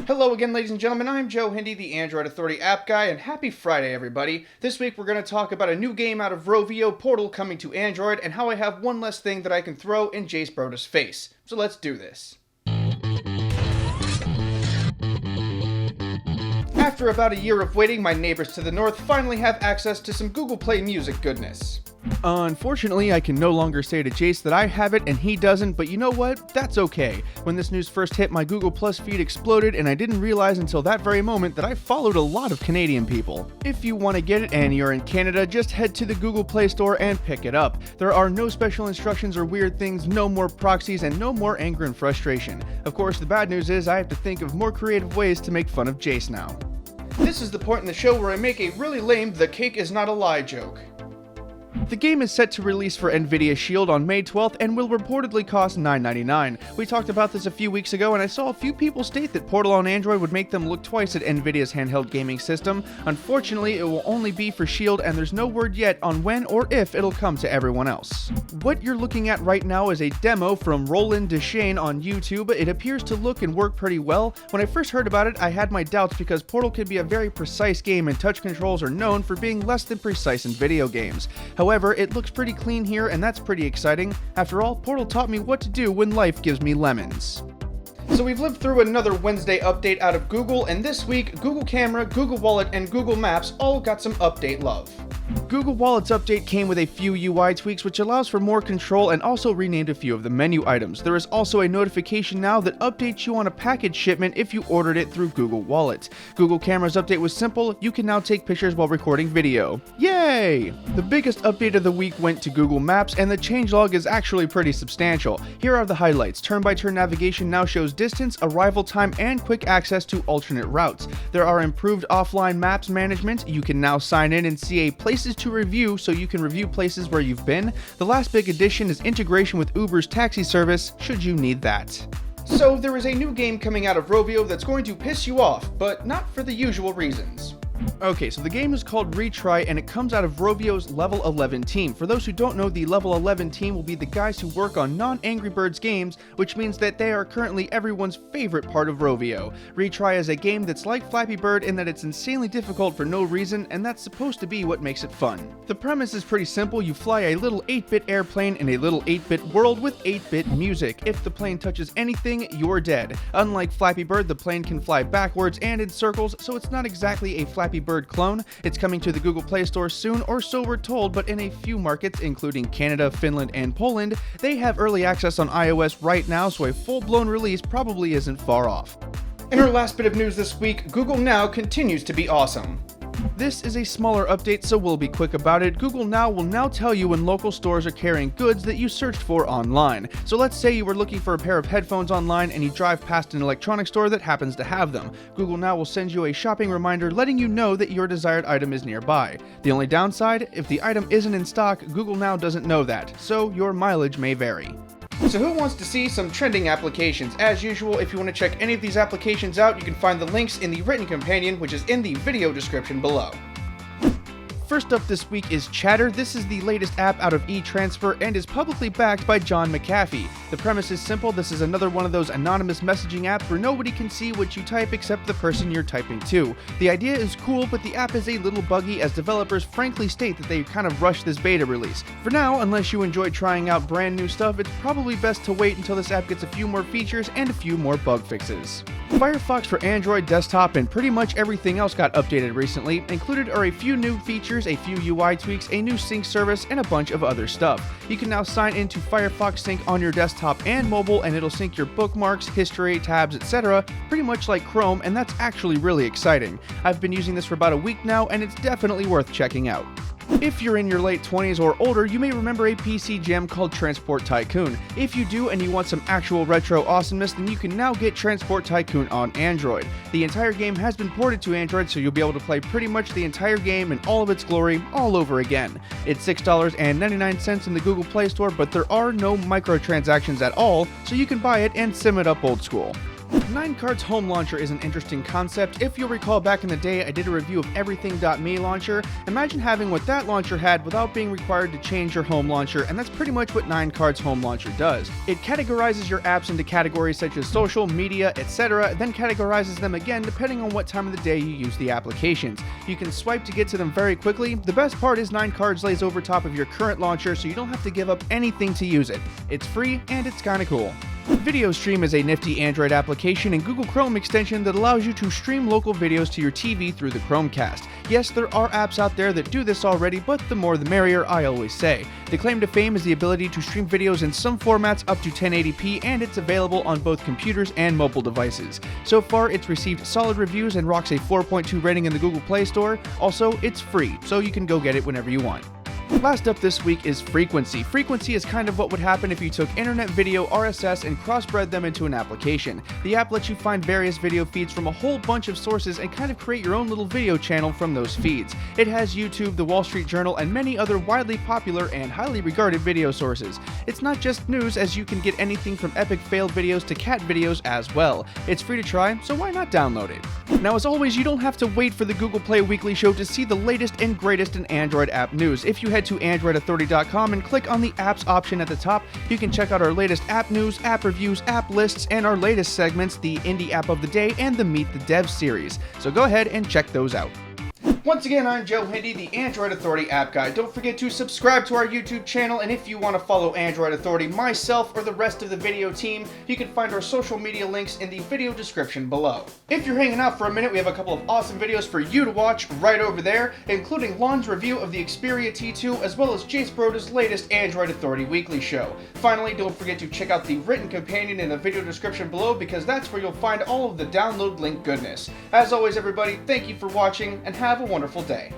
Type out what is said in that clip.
Hello again, ladies and gentlemen, I'm Joe Hindi, the Android Authority app guy, and happy Friday, everybody. This week we're going to talk about a new game out of Rovio, Portal, coming to Android, and how I have one less thing that I can throw in Jace Broda's face. So let's do this. After about a year of waiting, my neighbors to the north finally have access to some Google Play Music goodness. Unfortunately, I can no longer say to Jace that I have it and he doesn't, but you know what? That's okay. When this news first hit, my Google Plus feed exploded, and I didn't realize until that very moment that I followed a lot of Canadian people. If you want to get it and you're in Canada, just head to the Google Play Store and pick it up. There are no special instructions or weird things, no more proxies, and no more anger and frustration. Of course, the bad news is I have to think of more creative ways to make fun of Jace now. This is the point in the show where I make a really lame "the cake is not a lie" joke. The game is set to release for Nvidia Shield on May 12th and will reportedly cost $9.99. We talked about this a few weeks ago, and I saw a few people state that Portal on Android would make them look twice at Nvidia's handheld gaming system. Unfortunately, it will only be for Shield, and there's no word yet on when or if it'll come to everyone else. What you're looking at right now is a demo from Roland Deschain on YouTube. It appears to look and work pretty well. When I first heard about it, I had my doubts because Portal can be a very precise game, and touch controls are known for being less than precise in video games. However, it looks pretty clean here, and that's pretty exciting. After all, Portal taught me what to do when life gives me lemons. So we've lived through another Wednesday update out of Google, and this week, Google Camera, Google Wallet, and Google Maps all got some update love. Google Wallet's update came with a few UI tweaks, which allows for more control, and also renamed a few of the menu items. There is also a notification now that updates you on a package shipment if you ordered it through Google Wallet. Google Camera's update was simple: you can now take pictures while recording video. Yay! The biggest update of the week went to Google Maps, and the changelog is actually pretty substantial. Here are the highlights. Turn-by-turn navigation now shows distance, arrival time, and quick access to alternate routes. There are improved offline maps management. You can now sign in and see a places to review, so you can review places where you've been. The last big addition is integration with Uber's taxi service, should you need that. So there is a new game coming out of Rovio that's going to piss you off, but not for the usual reasons. Okay, so the game is called Retry, and it comes out of Rovio's Level 11 team. For those who don't know, the Level 11 team will be the guys who work on non-Angry Birds games, which means that they are currently everyone's favorite part of Rovio. Retry is a game that's like Flappy Bird in that it's insanely difficult for no reason, and that's supposed to be what makes it fun. The premise is pretty simple. You fly a little 8-bit airplane in a little 8-bit world with 8-bit music. If the plane touches anything, you're dead. Unlike Flappy Bird, the plane can fly backwards and in circles, so it's not exactly a Flappy Bird clone. It's coming to the Google Play Store soon, or so we're told, but in a few markets, including Canada, Finland, and Poland, they have early access on iOS right now, so a full-blown release probably isn't far off. In our last bit of news this week, Google Now continues to be awesome. This is a smaller update, so we'll be quick about it. Google Now will now tell you when local stores are carrying goods that you searched for online. So let's say you were looking for a pair of headphones online and you drive past an electronics store that happens to have them. Google Now will send you a shopping reminder letting you know that your desired item is nearby. The only downside, if the item isn't in stock, Google Now doesn't know that, so your mileage may vary. So who wants to see some trending applications? As usual, if you want to check any of these applications out, you can find the links in the written companion, which is in the video description below. First up this week is Chatter. This is the latest app out of eTransfer and is publicly backed by John McAfee. The premise is simple. This is another one of those anonymous messaging apps where nobody can see what you type except the person you're typing to. The idea is cool, but the app is a little buggy, as developers frankly state that they kind of rushed this beta release. For now, unless you enjoy trying out brand new stuff, it's probably best to wait until this app gets a few more features and a few more bug fixes. Firefox for Android, desktop, and pretty much everything else got updated recently. Included are a few new features, a few UI tweaks, a new sync service, and a bunch of other stuff. You can now sign into Firefox Sync on your desktop and mobile, and it'll sync your bookmarks, history, tabs, etc., pretty much like Chrome, and that's actually really exciting. I've been using this for about a week now, and it's definitely worth checking out. If you're in your late 20s or older, you may remember a PC gem called Transport Tycoon. If you do and you want some actual retro awesomeness, then you can now get Transport Tycoon on Android. The entire game has been ported to Android, so you'll be able to play pretty much the entire game in all of its glory all over again. It's $6.99 in the Google Play Store, but there are no microtransactions at all, so you can buy it and sim it up old school. 9card's home launcher is an interesting concept. If you'll recall back in the day, I did a review of everything.me launcher. Imagine having what that launcher had without being required to change your home launcher, and that's pretty much what 9card's home launcher does. It categorizes your apps into categories such as social, media, etc., then categorizes them again depending on what time of the day you use the applications. You can swipe to get to them very quickly. The best part is 9cards lays over top of your current launcher, so you don't have to give up anything to use it. It's free and it's kinda cool. VideoStream is a nifty Android application and Google Chrome extension that allows you to stream local videos to your TV through the Chromecast. Yes, there are apps out there that do this already, but the more the merrier, I always say. The claim to fame is the ability to stream videos in some formats up to 1080p, and it's available on both computers and mobile devices. So far, it's received solid reviews and rocks a 4.2 rating in the Google Play Store. Also, it's free, so you can go get it whenever you want. Last up this week is Frequency. Frequency is kind of what would happen if you took internet video RSS and crossbred them into an application. The app lets you find various video feeds from a whole bunch of sources and kind of create your own little video channel from those feeds. It has YouTube, The Wall Street Journal, and many other widely popular and highly regarded video sources. It's not just news, as you can get anything from epic failed videos to cat videos as well. It's free to try, so why not download it? Now, as always, you don't have to wait for the Google Play Weekly Show to see the latest and greatest in Android app news. If you head to androidauthority.com and click on the apps option at the top, you can check out our latest app news, app reviews, app lists, and our latest segments, the Indie App of the Day and the Meet the Dev series. So go ahead and check those out. Once again, I'm Joe Hindy, the Android Authority App Guy. Don't forget to subscribe to our YouTube channel, and if you want to follow Android Authority, myself, or the rest of the video team, you can find our social media links in the video description below. If you're hanging out for a minute, we have a couple of awesome videos for you to watch right over there, including Lon's review of the Xperia T2, as well as Jace Broda's latest Android Authority Weekly Show. Finally, don't forget to check out the written companion in the video description below, because that's where you'll find all of the download link goodness. As always, everybody, thank you for watching, and have a wonderful day.